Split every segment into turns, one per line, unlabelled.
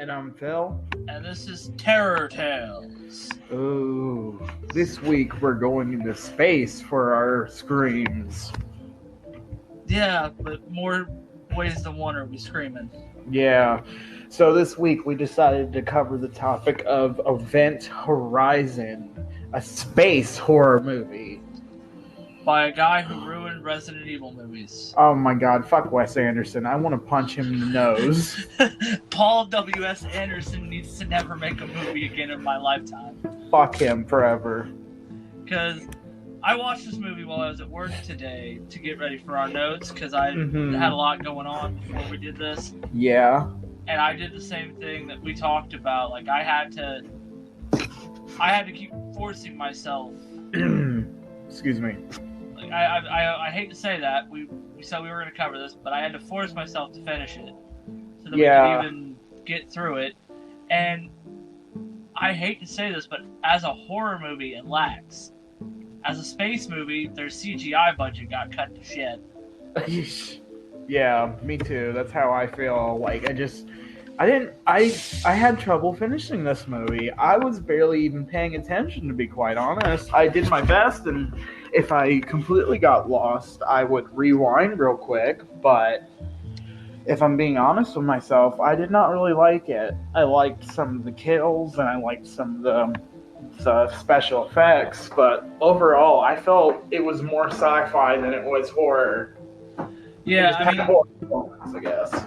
And I'm Phil.
And this is Terror Tales.
Ooh, this week we're going into space for our screams.
Yeah, but more ways than one are we screaming.
Yeah, so this week we decided to cover the topic of Event Horizon, a space horror movie.
By a guy who ruined Resident Evil movies.
Oh my god, fuck Wes Anderson. I want to punch him in the nose.
Paul W.S. Anderson needs to never make a movie again in my lifetime.
Fuck him forever.
Because I watched this movie while I was at work today to get ready for our notes, because I had a lot going on before we did this.
Yeah.
And I did the same thing that we talked about. Like, I had to keep forcing myself.
Excuse me.
Like, I hate to say that. We said we were going to cover this, but I had to force myself to finish it so that we could even get through it. And I hate to say this, but as a horror movie, it lacks. As a space movie, their CGI budget got cut to shit.
Yeah, me too. That's how I feel. Like, I had trouble finishing this movie. I was barely even paying attention, to be quite honest. I did my best, and if I completely got lost, I would rewind real quick, but if I'm being honest with myself, I did not really like it. I liked some of the kills, and I liked some of the special effects, but overall, I felt it was more sci-fi than it was horror.
Yeah, I mean,
horror moments, I guess.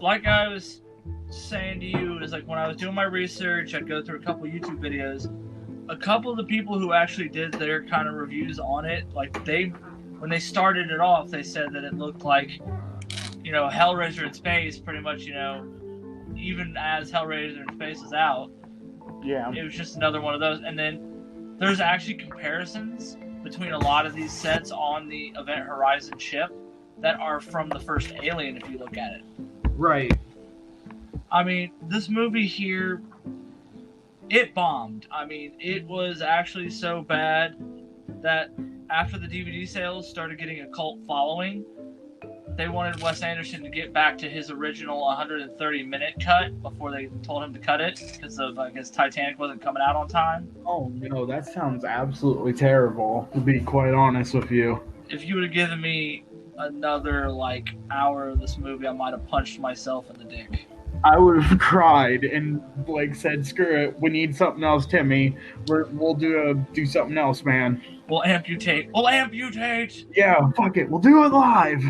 Like I was saying to you, is like when I was doing my research, I'd go through a couple YouTube videos. A couple of the people who actually did their kind of reviews on it, like when they started it off, they said that it looked like, Hellraiser in space, pretty much, even as Hellraiser in space is out.
Yeah.
It was just another one of those. And then there's actually comparisons between a lot of these sets on the Event Horizon ship that are from the first Alien, if you look at it.
Right.
I mean, this movie here, it bombed. I mean, it was actually so bad that after the DVD sales started getting a cult following, they wanted Wes Anderson to get back to his original 130-minute cut before they told him to cut it because of, I guess, Titanic wasn't coming out on time.
Oh, no, that sounds absolutely terrible, to be quite honest with you.
If you would have given me another, hour of this movie, I might have punched myself in the dick.
I would have cried and, said, screw it, we need something else, Timmy. We'll do something else, man.
We'll amputate!
Yeah, fuck it, we'll do it live!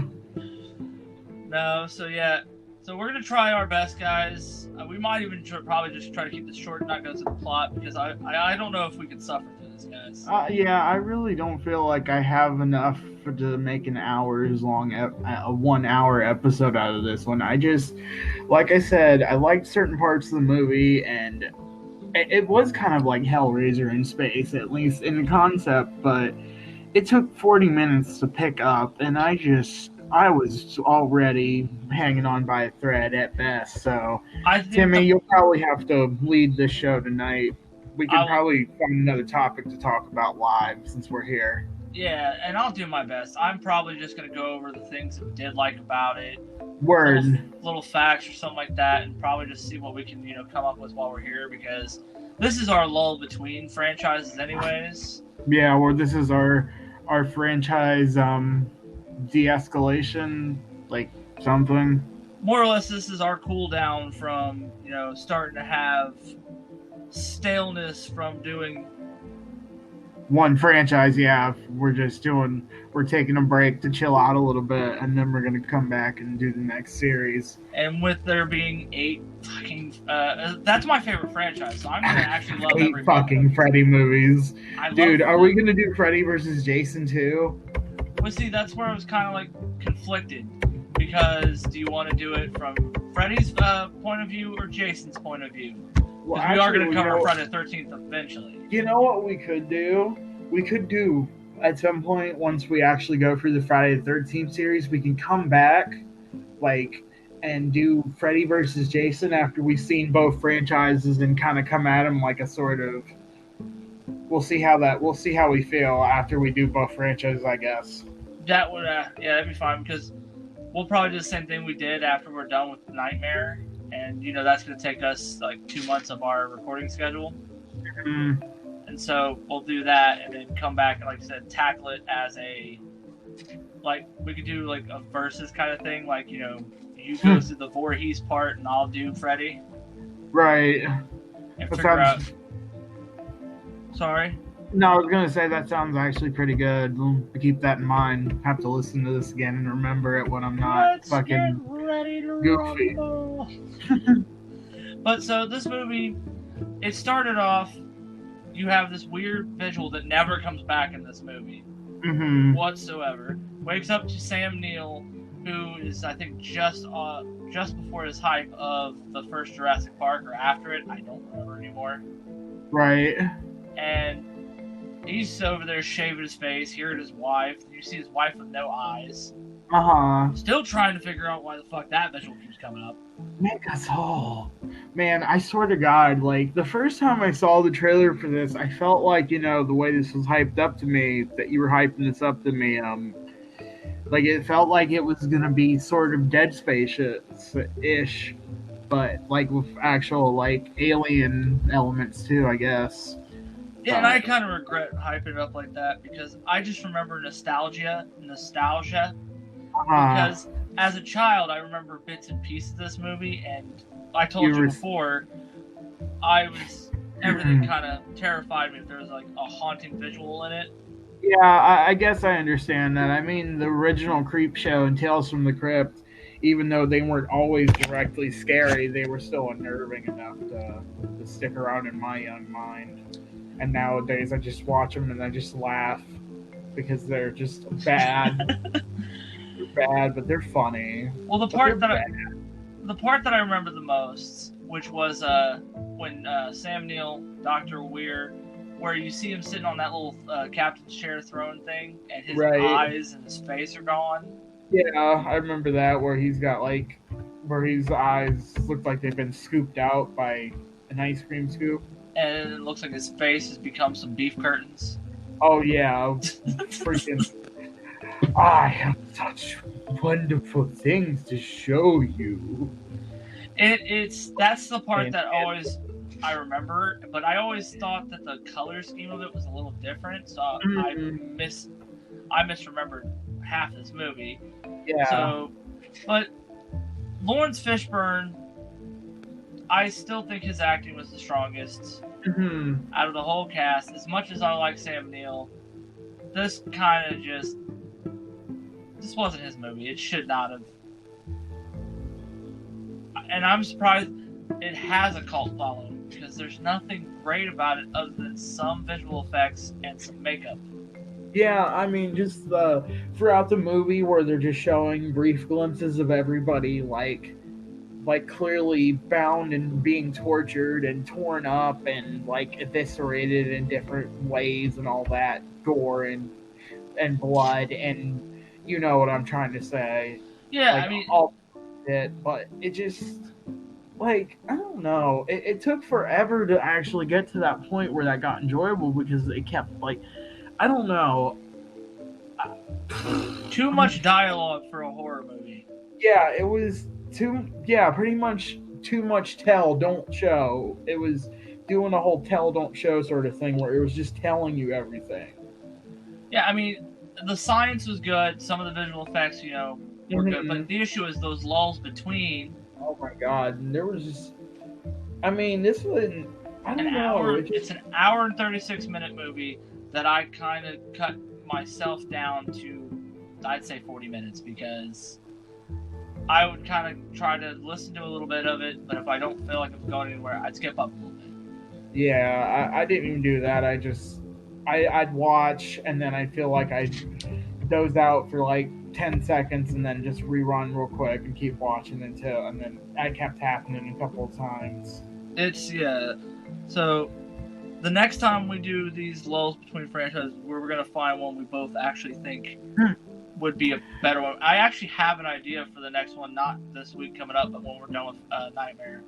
No, so we're going to try our best, guys. We might even probably just try to keep this short and not go through the plot, because I don't know if we can suffer through this, guys.
Yeah, I really don't feel like I have enough to make an hours long, a 1 hour episode out of this one. I just, like I said, I liked certain parts of the movie, and it was kind of like Hellraiser in space, at least in the concept, but it took 40 minutes to pick up, and I was already hanging on by a thread at best, so Timmy, you'll probably have to lead this show tonight. We can probably find another topic to talk about live since we're here.
Yeah, and I'll do my best. I'm probably just going to go over the things that we did like about it.
Word.
Little facts or something like that, and probably just see what we can, come up with while we're here, because this is our lull between franchises anyways.
Yeah, well, this is our franchise, de-escalation, something.
More or less, this is our cool down from, starting to have staleness from doing
one franchise. Yeah, we're taking a break to chill out a little bit, and then we're going to come back and do the next series.
And with there being 8 fucking... that's my favorite franchise, so I'm going to actually love
8 fucking Freddy movies. Dude, are we going to do Freddy versus Jason too?
Well, see, that's where I was kind of, conflicted. Because do you want to do it from Freddy's point of view or Jason's point of view? Well, we are going to cover Friday the 13th eventually. You know
what we could do? We could do, at some point, once we actually go through the Friday the 13th series, we can come back, and do Freddy versus Jason after we've seen both franchises and kind of come at them like a sort of... We'll see how we feel after we do both franchises, I guess.
That would, that'd be fine, because we'll probably do the same thing we did after we're done with Nightmare. and that's going to take us like 2 months of our recording schedule.
Mm.
And so we'll do that, and then come back and, like I said, tackle it as we could do like a versus kind of thing, like you go through the Voorhees part, and I'll do Freddy.
Right.
And figure out. Sorry.
No, I was gonna say that sounds actually pretty good. We'll keep that in mind. Have to listen to this again and remember it when I'm not fucking
ready to
goofy.
But so this movie, it started off. You have this weird visual that never comes back in this movie whatsoever. Wakes up to Sam Neill, who is, I think, just before his hype of the first Jurassic Park, or after it. I don't remember anymore.
Right.
And he's over there shaving his face, here at his wife. You see his wife with no eyes. Still trying to figure out why the fuck that visual keeps coming up.
Make us all. Man, I swear to God, like, the first time I saw the trailer for this, I felt like, the way this was hyped up to me, that you were hyping this up to me, like, it felt like it was gonna be sort of Dead Space-ish, but, like, with actual, like, alien elements, too, I guess.
Yeah, and I kind of regret hyping it up like that, because I just remember nostalgia, because as a child, I remember bits and pieces of this movie, and I told you before, everything kind of terrified me if there was like a haunting visual in it.
Yeah, I guess I understand that. I mean, the original Creepshow and Tales from the Crypt, even though they weren't always directly scary, they were still unnerving enough to stick around in my young mind. And nowadays, I just watch them and I just laugh because they're just bad. They're bad, but they're funny.
Well, the part that I remember the most, which was when Sam Neill, Dr. Weir, where you see him sitting on that little captain's chair throne thing, and his eyes and his face are gone.
Yeah, I remember that, where he's got where his eyes look like they've been scooped out by an ice cream scoop.
And it looks like his face has become some beef curtains.
Oh yeah, freaking! I have such wonderful things to show you.
That's the part that I remember, but I always thought that the color scheme of it was a little different, so I misremembered half this movie.
Yeah.
So, but Lawrence Fishburne, I still think his acting was the strongest out of the whole cast. As much as I like Sam Neill, this kind of this wasn't his movie. It should not have. And I'm surprised it has a cult following, because there's nothing great about it other than some visual effects and some makeup.
Yeah, I mean, just throughout the movie where they're just showing brief glimpses of everybody, like clearly bound and being tortured and torn up and like eviscerated in different ways and all that gore and blood, and you know what I'm trying to say.
Yeah,
like,
I mean,
all it, but it just, like, I don't know. It took forever to actually get to that point where that got enjoyable, because it kept, like, I don't know.
Too much dialogue for a horror movie.
Yeah, it was pretty much too much tell, don't show. It was doing a whole tell, don't show sort of thing, where it was just telling you everything.
Yeah, I mean, the science was good, some of the visual effects, were good, but the issue is those lulls between.
Oh my god, and there was just, I mean, this was, I don't know.
It's an hour and 36-minute movie that I kind of cut myself down to, I'd say 40 minutes, because I would kind of try to listen to a little bit of it, but if I don't feel like I'm going anywhere, I'd skip up a little bit.
Yeah, I didn't even do that. I'd watch, and then I feel like I'd doze out for like 10 seconds and then just rerun real quick and keep watching and then that kept happening a couple of times.
So the next time we do these lulls between franchises, we're going to find one we both actually think would be a better one. I actually have an idea for the next one, not this week coming up, but when we're done with Nightmare.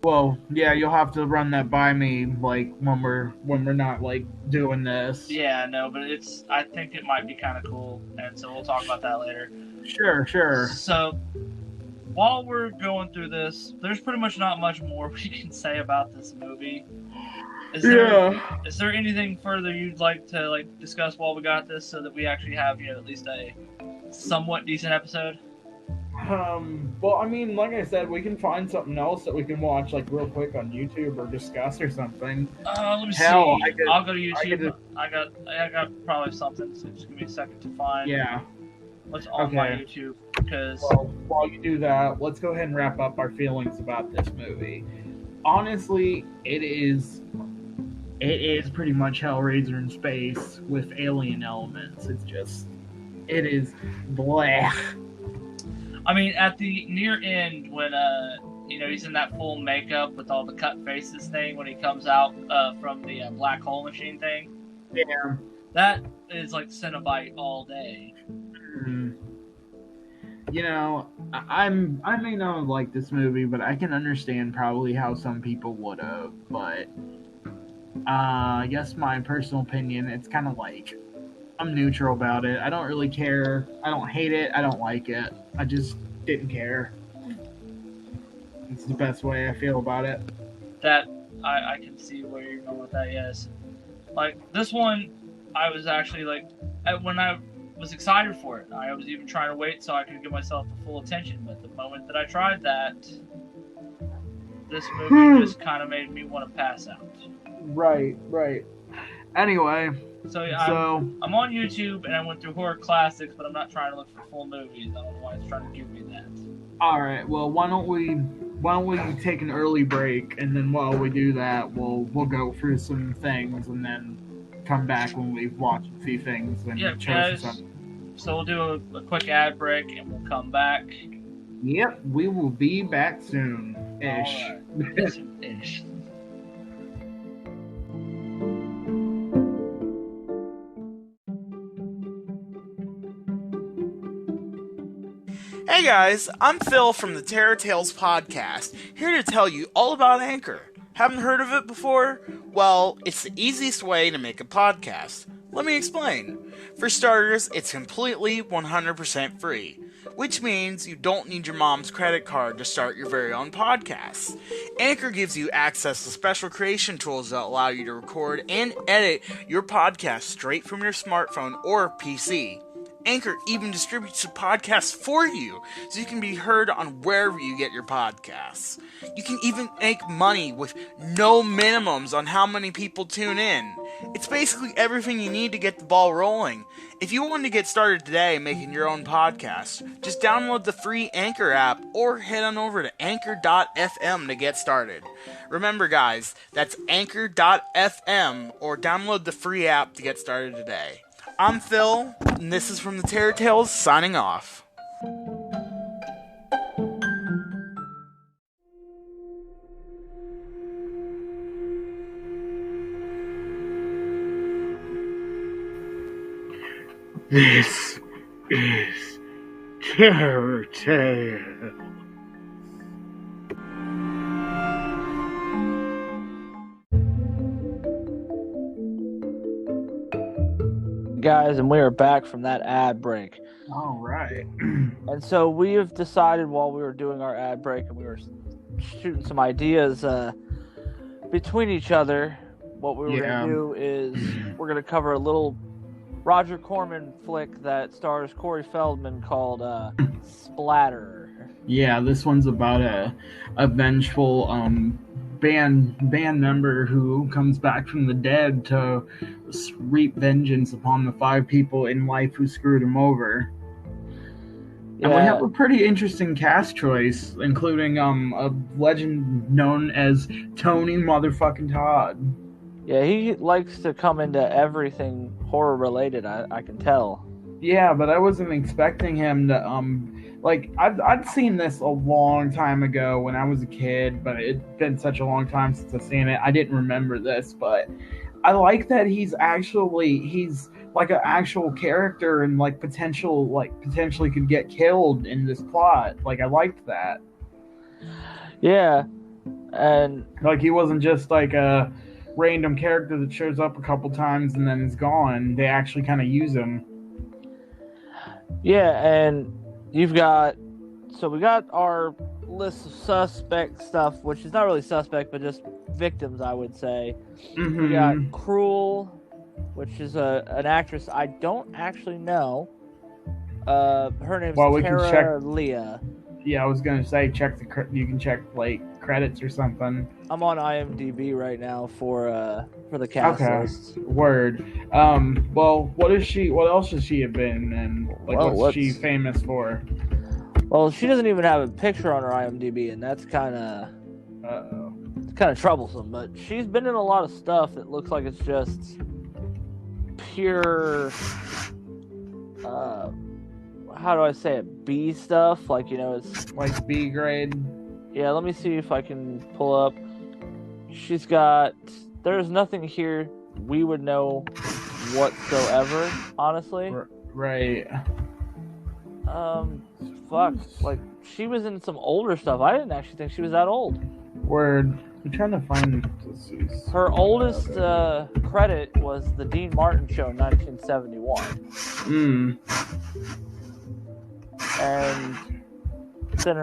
Well, yeah, you'll have to run that by me, like, when we're not, like, doing this.
Yeah, no, but I think it might be kind of cool, and so we'll talk about that later.
Sure.
So, while we're going through this, there's pretty much not much more we can say about this movie. Is there anything further you'd like to discuss while we got this, so that we actually have at least a somewhat decent episode?
Well, I mean, like I said, we can find something else that we can watch real quick on YouTube or discuss or something.
Let me see. I'll go to YouTube. I got probably something. So just give me a second to find.
Yeah.
What's on my YouTube? Because
while you do that, let's go ahead and wrap up our feelings about this movie. Honestly, it is pretty much Hellraiser in space with alien elements. It is blah.
I mean, at the near end, when he's in that full makeup with all the cut faces thing, when he comes out from the black hole machine thing.
Yeah.
That is like Cenobite all day.
Mm. I may not have liked this movie, but I can understand probably how some people would have. But I guess my personal opinion, it's kind of I'm neutral about it. I don't really care. I don't hate it. I don't like it. I just didn't care. It's the best way I feel about it.
That I can see where you're going with that. Yes, this one, I was actually when I was excited for it. I was even trying to wait so I could give myself the full attention. But the moment that I tried that, this movie just kind of made me want to pass out.
Right. Anyway.
So I'm on YouTube and I went through horror classics, but I'm not trying to look for full movies. I don't know why it's trying to give me that.
All right. Well, why don't we take an early break, and then while we do that, we'll go through some things, and then come back when we've watched a few things and
guys. So we'll do a quick ad break and we'll come back.
Yep, we will be back soon. Ish.
Right. Ish.
Hey guys, I'm Phil from the Terror Tales podcast, here to tell you all about Anchor. Haven't heard of it before? Well, it's the easiest way to make a podcast. Let me explain. For starters, it's completely 100% free, which means you don't need your mom's credit card to start your very own podcast. Anchor gives you access to special creation tools that allow you to record and edit your podcast straight from your smartphone or PC. Anchor even distributes the podcast for you, so you can be heard on wherever you get your podcasts. You can even make money with no minimums on how many people tune in. It's basically everything you need to get the ball rolling. If you want to get started today making your own podcast, just download the free Anchor app or head on over to anchor.fm to get started. Remember guys, that's anchor.fm or download the free app to get started today. I'm Phil, and this is from the Terror Tales, signing off.
This is Terror Tales.
Guys, and we are back from that ad break.
All right.
And so we have decided while we were doing our ad break and we were shooting some ideas between each other, what we were going to do is we're going to cover a little Roger Corman flick that stars Corey Feldman called Splatter.
Yeah, this one's about a vengeful band member who comes back from the dead to reap vengeance upon the 5 people in life who screwed him over. Yeah. And we have a pretty interesting cast choice, including a legend known as Tony motherfucking Todd.
Yeah, he likes to come into everything horror related, I can tell.
Yeah, but I wasn't expecting him to I'd seen this a long time ago when I was a kid, but it'd been such a long time since I've seen it. I didn't remember this, but I like that he's like an actual character and potentially could get killed in this plot. I liked that.
Yeah. And
he wasn't just a random character that shows up a couple times and then is gone. They actually kind of use him.
Yeah, and you've got So we got our list of suspect stuff, which is not really suspect, but just victims, I would say. We got Cruel, which is an actress I don't actually know. Her name's Tara Leah.
Yeah, I was gonna say you can check like credits or something.
I'm on IMDb right now for the cast list.
Word. Well, what else has she been in? Like, what's she famous for?
Well, she doesn't even have a picture on her IMDb, and that's kind of troublesome. But she's been in a lot of stuff that looks like it's just pure. How do I say it? B stuff, like, it's
like B grade.
Yeah, let me see if I can pull up. She's got. There's nothing here we would know whatsoever, honestly.
Right.
Fuck. Like, she was in some older stuff. I didn't actually think she was that old.
Word. I'm trying to find.
Her oldest credit was the Dean Martin Show in 1971. And then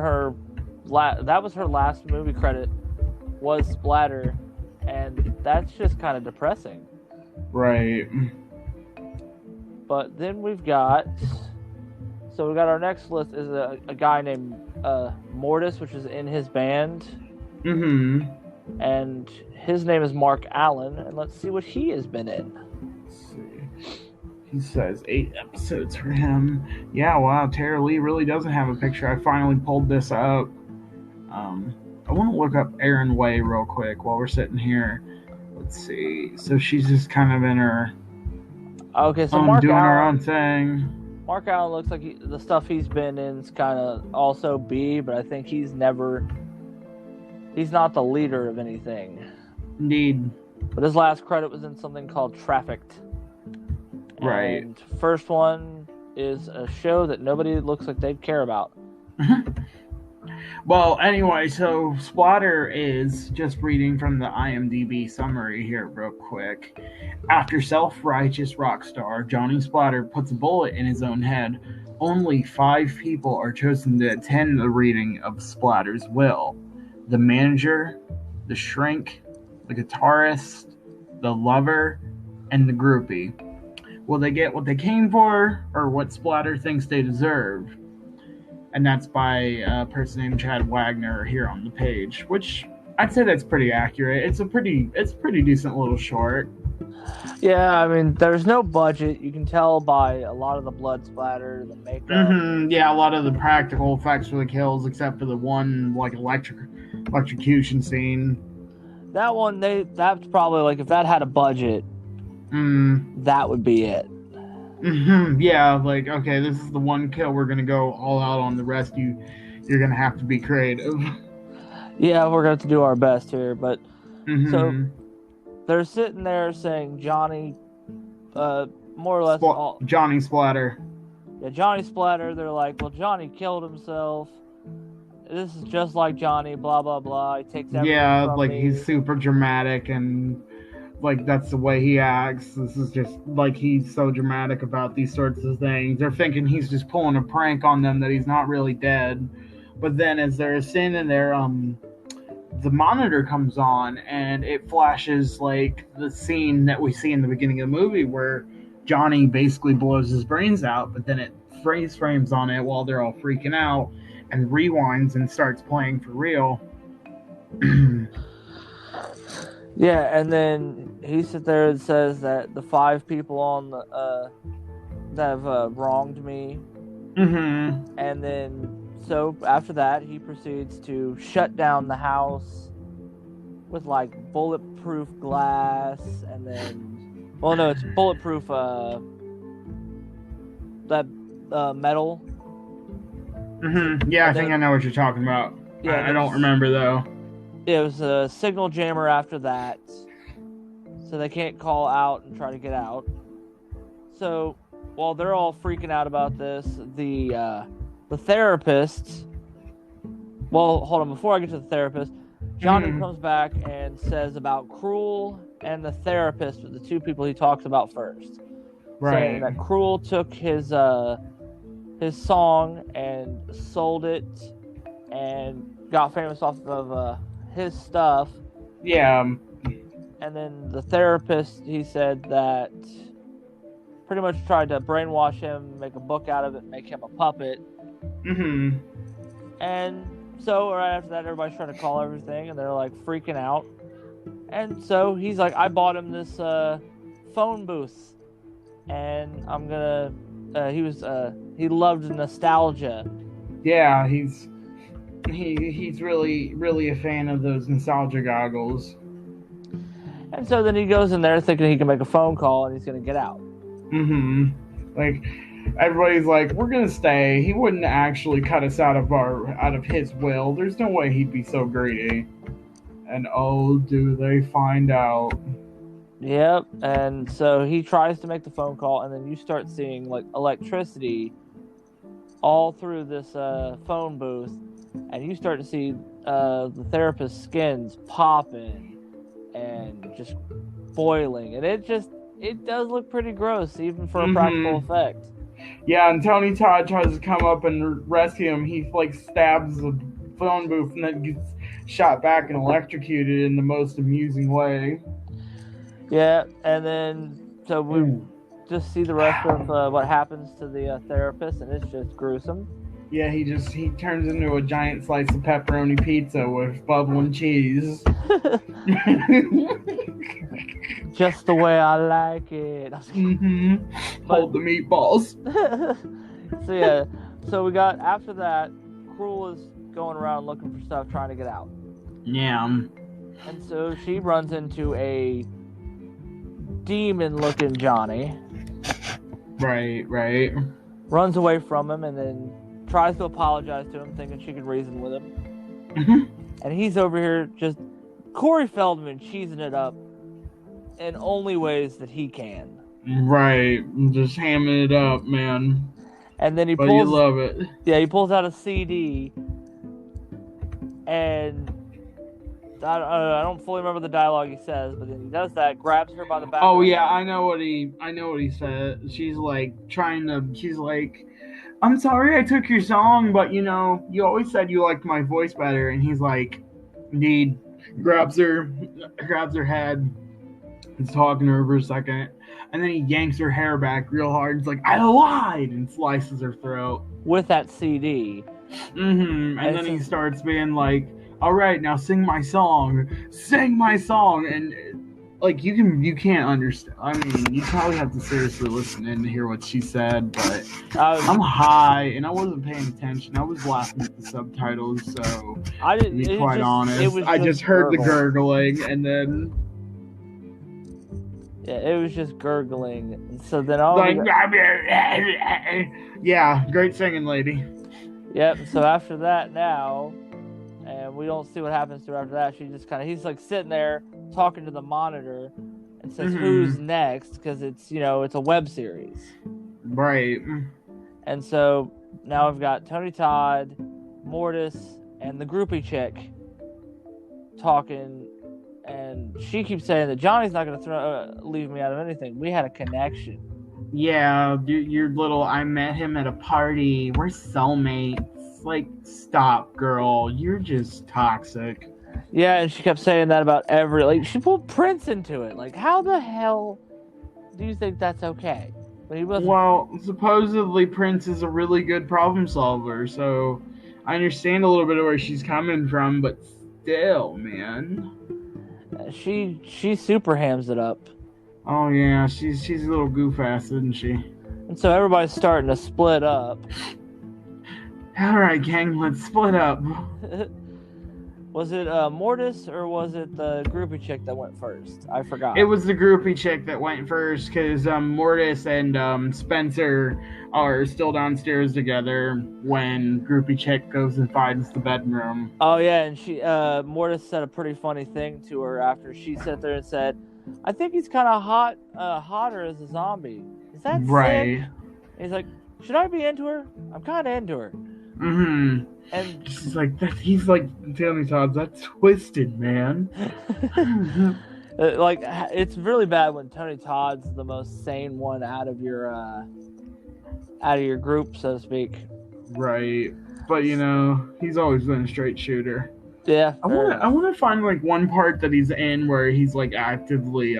that was her last movie credit, was Splatter, and that's just kind of depressing.
Right.
But then we got our next list is a guy named Mortis, which is in his band. And his name is Mark Allen, and let's see what he has been in.
Let's see. He says 8 episodes for him. Yeah, wow, Tara Lee really doesn't have a picture. I finally pulled this up. I want to look up Erin Way real quick while we're sitting here. Let's see. So she's just kind of in her
Mark
doing
Allen,
her own thing.
Mark Allen looks like the stuff he's been in is kind of also B, but I think he's not the leader of anything.
Indeed.
But his last credit was in something called Trafficked.
Right.
And first one is a show that nobody looks like they'd care about.
Well, anyway, so Splatter is, just reading from the IMDb summary here real quick. After self-righteous rock star Johnny Splatter puts a bullet in his own head, only 5 people are chosen to attend the reading of Splatter's will. The manager, the shrink, the guitarist, the lover, and the groupie. Will they get what they came for, or what Splatter thinks they deserve? And that's by a person named Chad Wagner here on the page, which I'd say that's pretty accurate. It's pretty decent little short.
Yeah, I mean, there's no budget. You can tell by a lot of the blood splatter, the makeup.
Yeah, a lot of the practical effects for the kills, except for the one like electrocution scene.
That one, that's probably like, if that had a budget, that would be it.
Yeah, like, okay, this is the one kill, we're gonna go all out on. The rest you're gonna have to be creative.
Yeah, we're gonna have to do our best here, but so they're sitting there saying Johnny, more or less
Johnny Splatter.
Yeah, Johnny Splatter. They're like, well, Johnny killed himself. This is just like Johnny. Blah blah blah. He takes everything from
like
me.
He's super dramatic and. Like, that's the way he acts. This is just, like, he's so dramatic about these sorts of things. They're thinking he's just pulling a prank on them, that he's not really dead. But then as they're sitting there, the monitor comes on, and it flashes, like, the scene that we see in the beginning of the movie where Johnny basically blows his brains out, but then it freeze frames on it while they're all freaking out, and rewinds and starts playing for real.
Yeah, and then he sits there and says that the 5 people on the that have wronged me. And then, so after that, he proceeds to shut down the house with like bulletproof glass, and then, well, no, it's bulletproof that metal.
Yeah, I think I know what you're talking about. Yeah, I don't remember though.
It was a signal jammer after that, so they can't call out and try to get out. So while they're all freaking out about this, the therapist. Well, hold on. Before I get to the therapist, Johnny comes back and says about Cruel and the therapist, the 2 people he talks about first.
Right.
Saying that Cruel took his his song and sold it and got famous off of his stuff.
Yeah.
And then the therapist, he said that pretty much tried to brainwash him, make a book out of it, make him a puppet.
Mm-hmm.
And so right after that, everybody's trying to call everything, and they're like freaking out. And so he's like, I bought him this phone booth, and I'm gonna. He loved nostalgia.
Yeah, he's really a fan of those nostalgia goggles.
And so then he goes in there thinking he can make a phone call and he's gonna get out.
Mm-hmm. Like, everybody's like, we're gonna stay. He wouldn't actually cut us out of his will. There's no way he'd be so greedy. And oh, do they find out?
Yep. And so he tries to make the phone call, and then you start seeing like electricity all through this phone booth, and you start to see the therapist's skin's popping and just boiling, and it does look pretty gross, even for a practical effect.
Yeah, and Tony Todd tries to come up and rescue him. He like stabs the phone booth and then gets shot back and electrocuted in the most amusing way.
Yeah, and then so we just see the rest of what happens to the therapist, and it's just gruesome.
Yeah, he turns into a giant slice of pepperoni pizza with bubbling cheese.
Just the way I like it.
Hold the meatballs.
So yeah, so we got, after that, Cruel is going around looking for stuff, trying to get out.
Yeah.
And so she runs into a demon-looking Johnny.
Right.
Runs away from him and then tries to apologize to him, thinking she could reason with him. And he's over here just Corey Feldman cheesing it up in only ways that he can.
Right. Just hamming it up, man.
And then
But you love it.
Yeah, he pulls out a CD, and I don't fully remember the dialogue he says, but then he does that, grabs her by the back.
Oh yeah, I know what he said. She's like I'm sorry I took your song, but you always said you liked my voice better. And he's like, he grabs her head, he's talking to her for a second, and then he yanks her hair back real hard. It's like, I lied, and slices her throat
with that CD.
And then he starts being like, all right, now sing my song, and like you can't understand. I mean, you probably have to seriously listen in to hear what she said, but I'm high and I wasn't paying attention. I was laughing at the subtitles, so
I didn't.
To be quite honest, I just heard the gurgling, and then
it was just gurgling. And so then
yeah, great singing lady.
Yep. So after that, now. And we don't see what happens to her after that. He's like sitting there talking to the monitor and says, who's next? Because it's a web series.
Right.
And so now we've got Tony Todd, Mortis, and the groupie chick talking. And she keeps saying that Johnny's not going to leave me out of anything. We had a connection.
Yeah, your little, I met him at a party. We're soulmates. Like, stop, girl. You're just toxic.
Yeah, and she kept saying that about she pulled Prince into it. Like, how the hell do you think that's okay? But he wasn't.
Well, supposedly Prince is a really good problem solver, so I understand a little bit of where she's coming from, but still, man.
She super hams it up.
Oh yeah, she's a little goof ass, isn't she?
And so everybody's starting to split up.
Alright, gang, let's split up.
Was it Mortis or was it the groupie chick that went first? I forgot.
It was the groupie chick that went first, because Mortis and Spencer are still downstairs together when groupie chick goes and finds the bedroom.
Oh yeah, and she Mortis said a pretty funny thing to her after she sat there and said, I think he's kind of hotter as a zombie. Is that
right?
Sick? He's like, should I be into her? I'm kind of into her.
And she's like, he's like, Tony Todd, that's twisted, man.
Like, it's really bad when Tony Todd's the most sane one out of your out of your group, so to speak.
Right. But you know, he's always been a straight shooter.
Yeah.
I wanna find like one part that he's in where he's like actively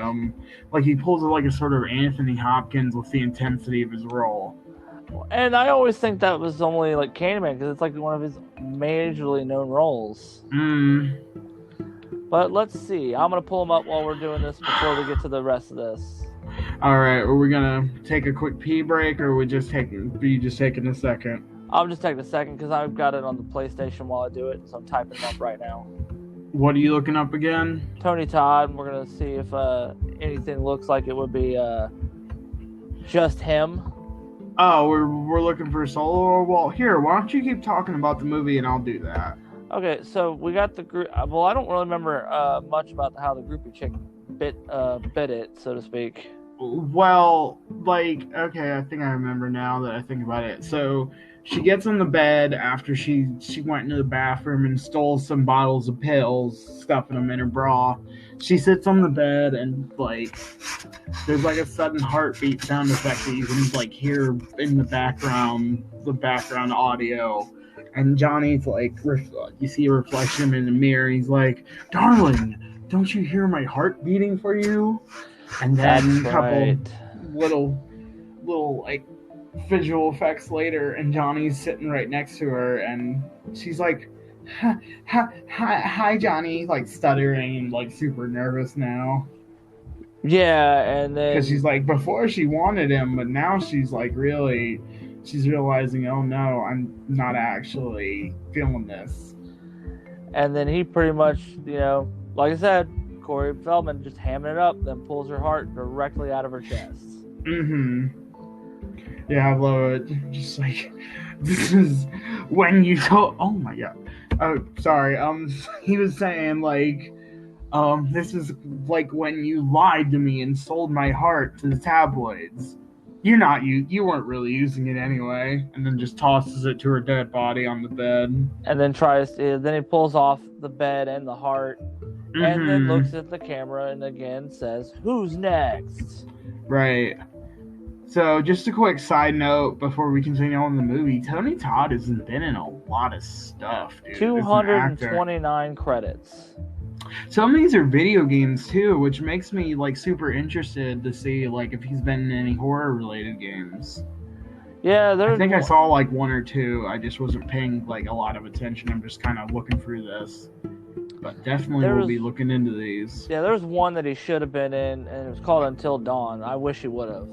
like he pulls like a sort of Anthony Hopkins with the intensity of his role.
And I always think that was only like Candyman because it's like one of his majorly known roles. But let's see. I'm gonna pull him up while we're doing this before we get to the rest of this.
All right, are we gonna take a quick pee break, or are you just taking a second?
I'm just taking a second because I've got it on the PlayStation while I do it, so I'm typing it up right now.
What are you looking up again?
Tony Todd. We're gonna see if anything looks like it would be just him.
Oh, we're looking for a solo. Well, here, why don't you keep talking about the movie and I'll do that.
Okay, so we got the group. Well, I don't really remember much about how the groupie chick bit it, so to speak.
Well, like, okay, I think I remember now that I think about it. So she gets on the bed after she went into the bathroom and stole some bottles of pills, stuffing them in her bra. She sits on the bed and like there's like a sudden heartbeat sound effect that you can like hear in the background audio. And Johnny's like, you see a reflection in the mirror. He's like, "Darling, don't you hear my heart beating for you?" And then a couple little like visual effects later, and Johnny's sitting right next to her, and she's like, hi, Johnny, like stuttering and like super nervous now.
Yeah, and then
because she's like, before she wanted him, but now she's like she's realizing, oh no, I'm not actually feeling this.
And then he pretty much, like I said, Corey Feldman just hamming it up, then pulls her heart directly out of her chest.
Yeah, I love it. Just like, this is when you told. Oh my god. Oh, sorry. He was saying like, this is like when you lied to me and sold my heart to the tabloids. You weren't really using it anyway, and then just tosses it to her dead body on the bed.
And then then he pulls off the bed and the heart, and then looks at the camera and again says, "Who's next?"
Right. So, just a quick side note before we continue on the movie, Tony Todd has been in a lot of stuff, dude.
229 credits.
Some of these are video games too, which makes me like super interested to see like if he's been in any horror related games.
Yeah,
I think I saw like one or two. I just wasn't paying like a lot of attention. I'm just kind of looking through this. But definitely we'll be looking into these.
Yeah, there was one that he should have been in, and it was called Until Dawn. I wish he would have.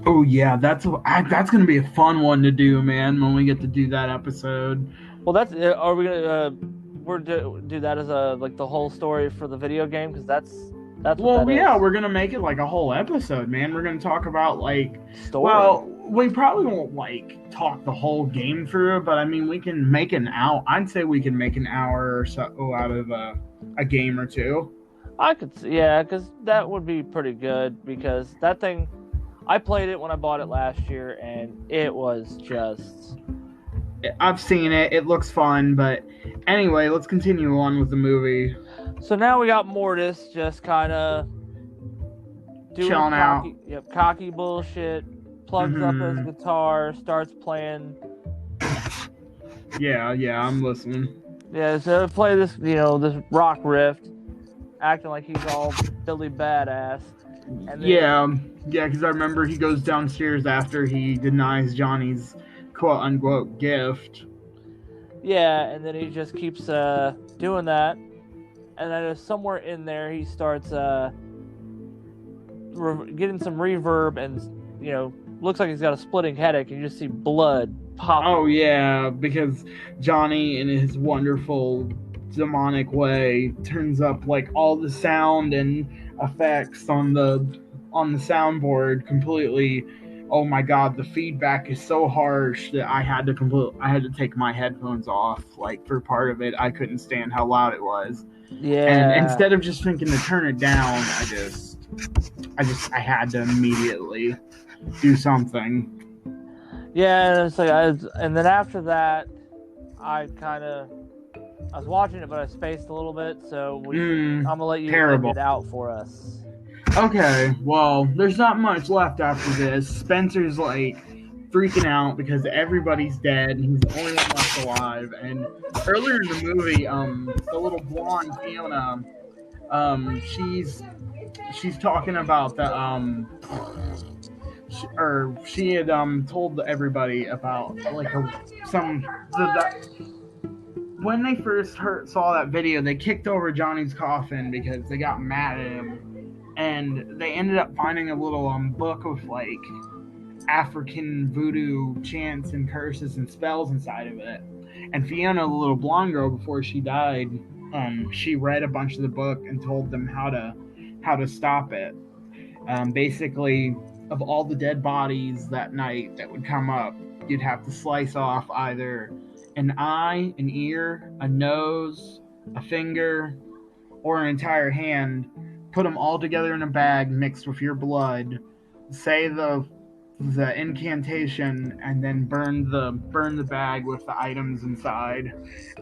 Oh yeah, that's gonna be a fun one to do, man. When we get to do that episode.
Well, are we gonna do that as like the whole story for the video game? Because that's
well, yeah, we're gonna make it like a whole episode, man. We're gonna talk about like
story.
Well, we probably won't like talk the whole game through, but I mean, we can make an hour. I'd say we can make an hour or so out of a game or two.
I could, yeah, because that would be pretty good. Because that thing, I played it when I bought it last year, and it was just.
I've seen it. It looks fun, but anyway, let's continue on with the movie.
So now we got Mortis just kind of doing
chilling out.
Cocky bullshit. Plugs up his guitar, starts playing.
Yeah, I'm listening.
Yeah, so play this, this rock riff, acting like he's all Billy Badass. And then,
yeah, because I remember he goes downstairs after he denies Johnny's quote-unquote gift.
Yeah, and then he just keeps doing that. And then somewhere in there, he starts getting some reverb and, looks like he's got a splitting headache. And you just see blood pop.
Oh, yeah, because Johnny, in his wonderful demonic way, turns up, like, all the sound and effects on the soundboard completely. Oh my god, the feedback is so harsh that I had to take my headphones off. Like, for part of it, I couldn't stand how loud it was.
Yeah.
And instead of just thinking to turn it down, I had to immediately do something.
Yeah, and it's like, and then after that, I was watching it, but I spaced a little bit. So I'm gonna let you get it out for us.
Okay, well, there's not much left after this. Spencer's like freaking out because everybody's dead and he's the only one left alive. And earlier in the movie, the little blonde Fiona, she's talking about the she had told everybody about like when they first saw that video, they kicked over Johnny's coffin because they got mad at him, and they ended up finding a little book of like African voodoo chants and curses and spells inside of it. And Fiona, the little blonde girl, before she died, she read a bunch of the book and told them how to stop it. Basically, of all the dead bodies that night that would come up, you'd have to slice off either an eye, an ear, a nose, a finger, or an entire hand, put them all together in a bag mixed with your blood, say the incantation, and then burn the bag with the items inside.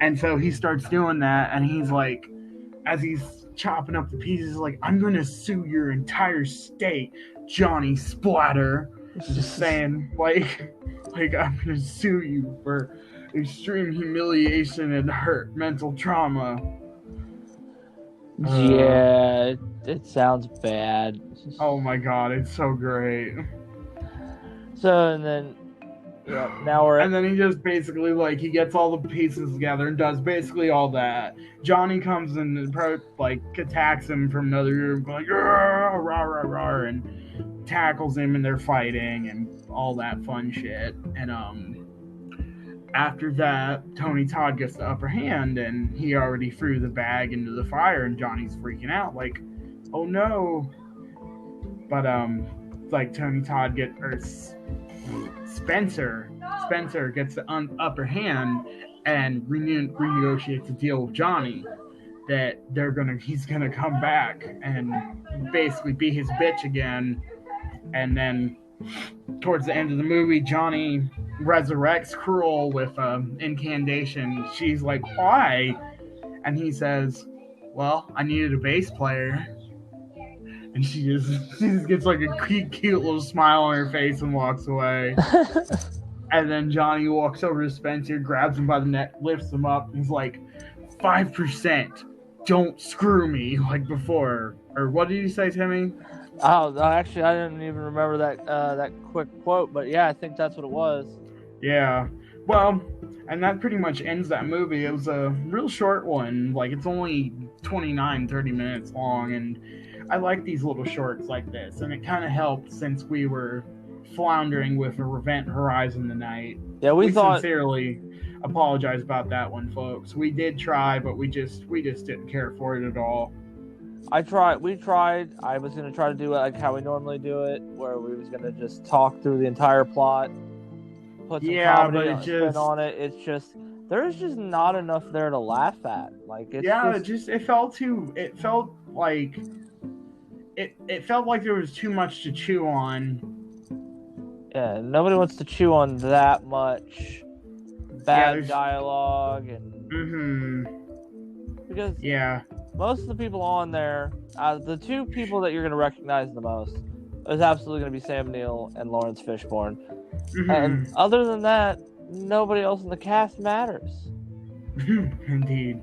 And so he starts doing that, and he's like, as he's chopping up the pieces, like, I'm gonna sue your entire state, Johnny Splatter. Just saying, like I'm gonna sue you for extreme humiliation and hurt mental trauma.
Yeah, it sounds bad.
Oh my god, it's so great.
So, and then, yeah, now we're...
And then he just basically, like, he gets all the pieces together and does basically all that. Johnny comes in and, like, attacks him from another room, like, rah, rah, rah, rah, and tackles him, and they're fighting, and all that fun shit. And, after that, Tony Todd gets the upper hand, and he already threw the bag into the fire, and Johnny's freaking out, like, oh no. But, like, Tony Todd Spencer gets the upper hand and renegotiates a deal with Johnny that he's gonna come back and basically be his bitch again. And then towards the end of the movie, Johnny resurrects Cruel with incantation. She's like, why? And he says, well, I needed a bass player. And she just gets like a cute little smile on her face and walks away. And then Johnny walks over to Spencer, grabs him by the neck, lifts him up, and he's like, 5%, don't screw me, like before. Or what did you say, Timmy?
Oh, actually, I didn't even remember that quick quote, but yeah, I think that's what it was.
Yeah. Well, and that pretty much ends that movie. It was a real short one. Like, it's only 30 minutes long, and I like these little shorts like this, and it kind of helped since we were floundering with Event Horizon tonight.
Yeah, we thought...
sincerely apologize about that one, folks. We did try, but we just didn't care for it at all.
We tried. I was going to try to do it like how we normally do it, where we was going to just talk through the entire plot, put some comedy spin on it. It's just, there's just not enough there to laugh at. Like, it's
it felt like there was too much to chew on.
Yeah, nobody wants to chew on that much bad dialogue and because most of the people on there, the two people that you're going to recognize the most is absolutely going to be Sam Neill and Lawrence Fishburne. And other than that, nobody else in the cast matters.
Indeed.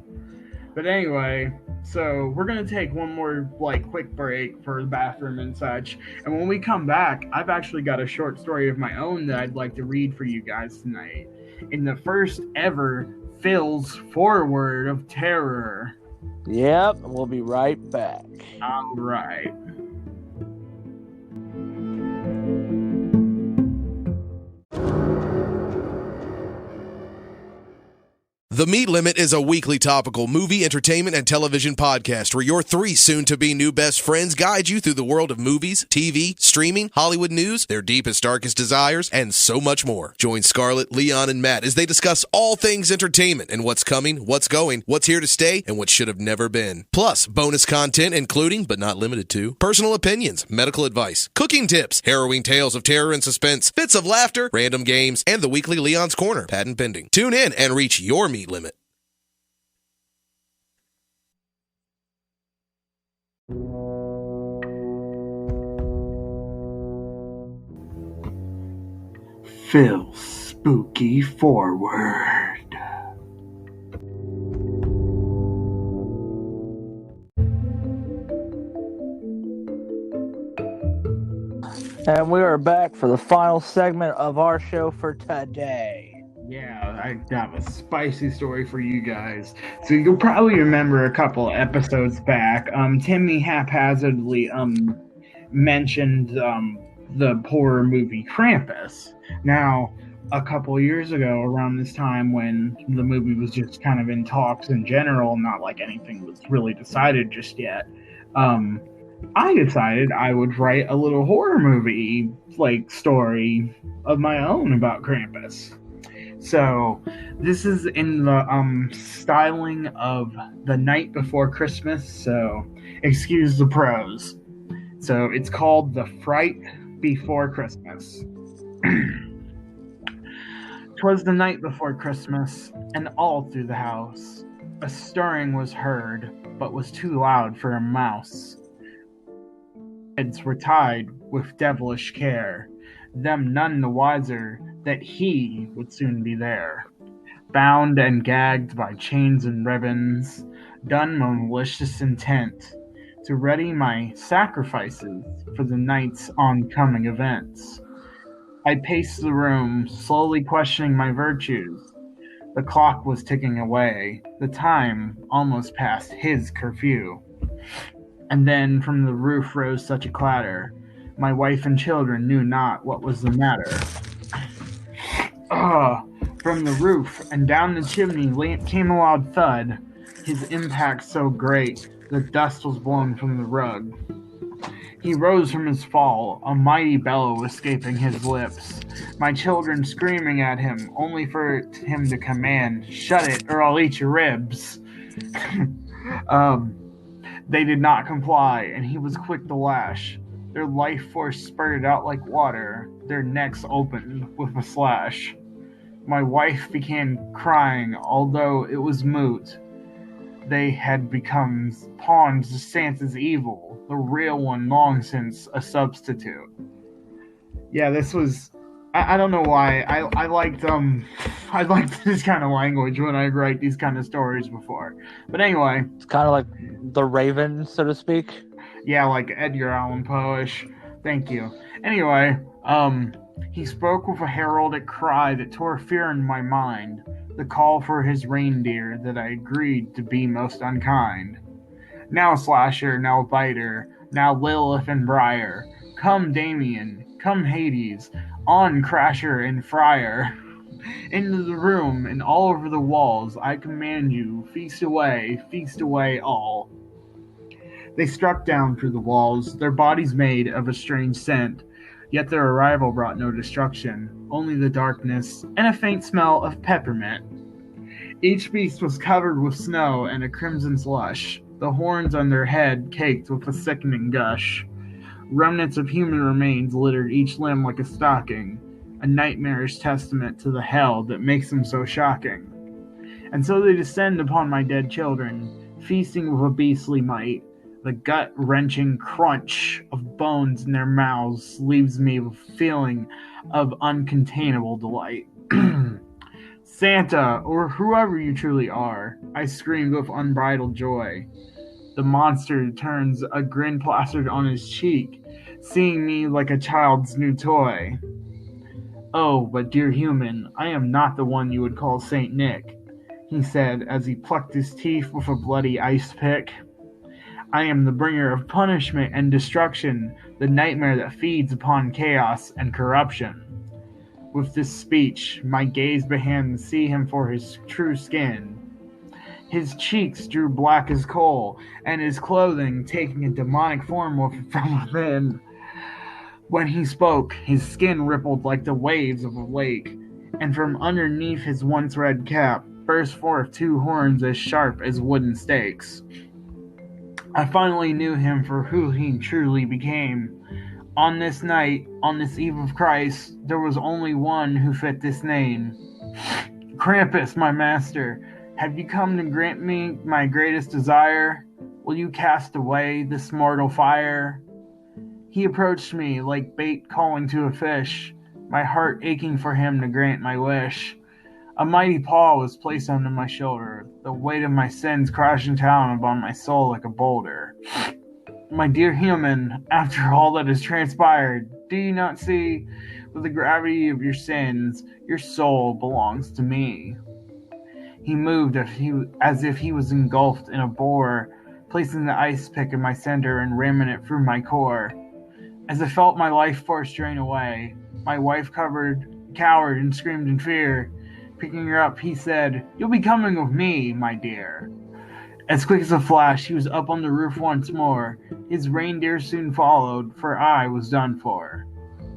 But anyway, so we're going to take one more quick break for the bathroom and such. And when we come back, I've actually got a short story of my own that I'd like to read for you guys tonight. In the first ever Phil's Foreword of Terror.
Yep, we'll be right back.
All right.
The Meat Limit is a weekly topical movie, entertainment, and television podcast where your three soon-to-be new best friends guide you through the world of movies, TV, streaming, Hollywood news, their deepest, darkest desires, and so much more. Join Scarlett, Leon, and Matt as they discuss all things entertainment and what's coming, what's going, what's here to stay, and what should have never been. Plus, bonus content including, but not limited to, personal opinions, medical advice, cooking tips, harrowing tales of terror and suspense, fits of laughter, random games, and the weekly Leon's Corner, patent pending. Tune in and reach your meat limit.
Phil's spooky foreword.
And we are back for the final segment of our show for today.
Yeah, I have a spicy story for you guys. So you'll probably remember a couple episodes back, Timmy haphazardly mentioned the horror movie Krampus. Now, a couple years ago, around this time when the movie was just kind of in talks in general, not like anything was really decided just yet, I decided I would write a little horror movie like story of my own about Krampus. So this is in the styling of The Night Before Christmas, so excuse the prose. So it's called The Fright Before Christmas. 'Twas the night before Christmas, and all through the house a stirring was heard, but was too loud for a mouse. Heads were tied with devilish care, them none the wiser that he would soon be there. Bound and gagged by chains and ribbons, done my malicious intent to ready my sacrifices for the night's oncoming events. I paced the room, slowly questioning my virtues. The clock was ticking away, the time almost past his curfew. And then from the roof rose such a clatter, my wife and children knew not what was the matter. From the roof and down the chimney came a loud thud, his impact so great the dust was blown from the rug. He rose from his fall, a mighty bellow escaping his lips, my children screaming at him, only for him to command, "Shut it, or I'll eat your ribs." They did not comply, and he was quick to lash. Their life force spurted out like water, their necks opened with a slash. My wife began crying, although it was moot. They had become pawns of Santa's evil, the real one long since a substitute. Yeah, this was... I don't know why. I liked this kind of language when I write these kind of stories before. But anyway.
It's kind of like The Raven, so to speak.
Yeah, like Edgar Allan Poe-ish. Thank you. Anyway, he spoke with a heraldic cry that tore fear in my mind, the call for his reindeer that I agreed to be most unkind. Now Slasher, now Biter, now Lilith and Briar, come Damien, come Hades, on Crasher and Friar. Into the room and all over the walls I command you, feast away all. They struck down through the walls, their bodies made of a strange scent, yet their arrival brought no destruction, only the darkness and a faint smell of peppermint. Each beast was covered with snow and a crimson slush, the horns on their head caked with a sickening gush. Remnants of human remains littered each limb like a stocking, a nightmarish testament to the hell that makes them so shocking. And so they descend upon my dead children, feasting with a beastly might. The gut-wrenching crunch of bones in their mouths leaves me with a feeling of uncontainable delight. Santa, or whoever you truly are, I screamed with unbridled joy. The monster turns a grin plastered on his cheek, seeing me like a child's new toy. Oh, but dear human, I am not the one you would call Saint Nick, he said as he plucked his teeth with a bloody ice pick. I am the bringer of punishment and destruction, the nightmare that feeds upon chaos and corruption. With this speech, my gaze began to see him for his true skin. His cheeks drew black as coal, and his clothing taking a demonic form from within. When he spoke, his skin rippled like the waves of a lake, and from underneath his once red cap burst forth two horns as sharp as wooden stakes. I finally knew him for who he truly became. On this night, on this eve of Christ, there was only one who fit this name. Krampus, my master, have you come to grant me my greatest desire? Will you cast away this mortal fire? He approached me like bait calling to a fish, my heart aching for him to grant my wish. A mighty paw was placed under my shoulder, the weight of my sins crashing down upon my soul like a boulder. My dear human, after all that has transpired, do you not see, with the gravity of your sins, your soul belongs to me? He moved as if he was engulfed in a bore, placing the ice pick in my center and ramming it through my core. As I felt my life force drain away, my wife cowered and screamed in fear. Picking her up, he said, "You'll be coming with me, my dear." As quick as a flash, he was up on the roof once more. His reindeer soon followed, for I was done for.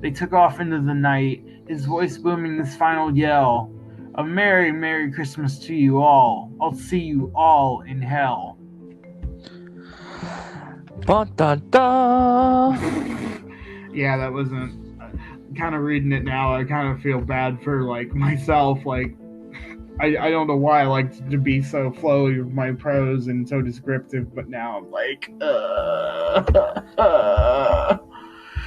They took off into the night, his voice booming this final yell. "A Merry, Merry Christmas to you all. I'll see you all in hell."
Ba da da.
Yeah, that wasn't... kind of reading it now, I kind of feel bad for, myself. I don't know why I like to be so flowy with my prose and so descriptive, but now I'm like,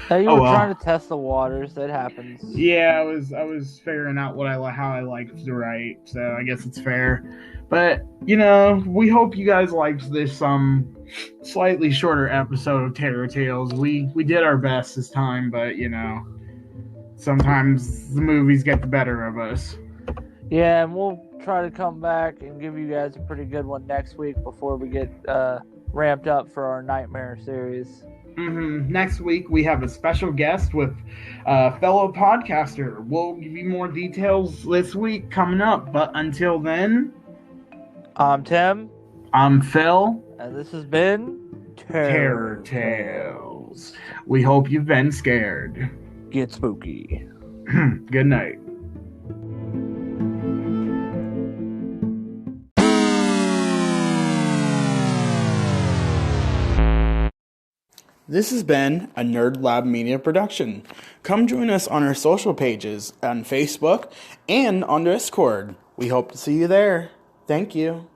Hey, you were trying to test the waters. It happens.
Yeah, I was figuring out how I liked to write, so I guess it's fair. But, we hope you guys liked this slightly shorter episode of Terror Tales. We did our best this time, but, sometimes the movies get the better of us.
Yeah, and we'll try to come back and give you guys a pretty good one next week before we get ramped up for our Nightmare series.
Next week, we have a special guest with a fellow podcaster. We'll give you more details this week coming up, but until then...
I'm Tim.
I'm Phil.
And this has been
Terror Tales. We hope you've been scared.
Get spooky.
Good night. This has been a Nerd Lab Media production. Come join us on our social pages on Facebook and on Discord. We hope to see you there. Thank you.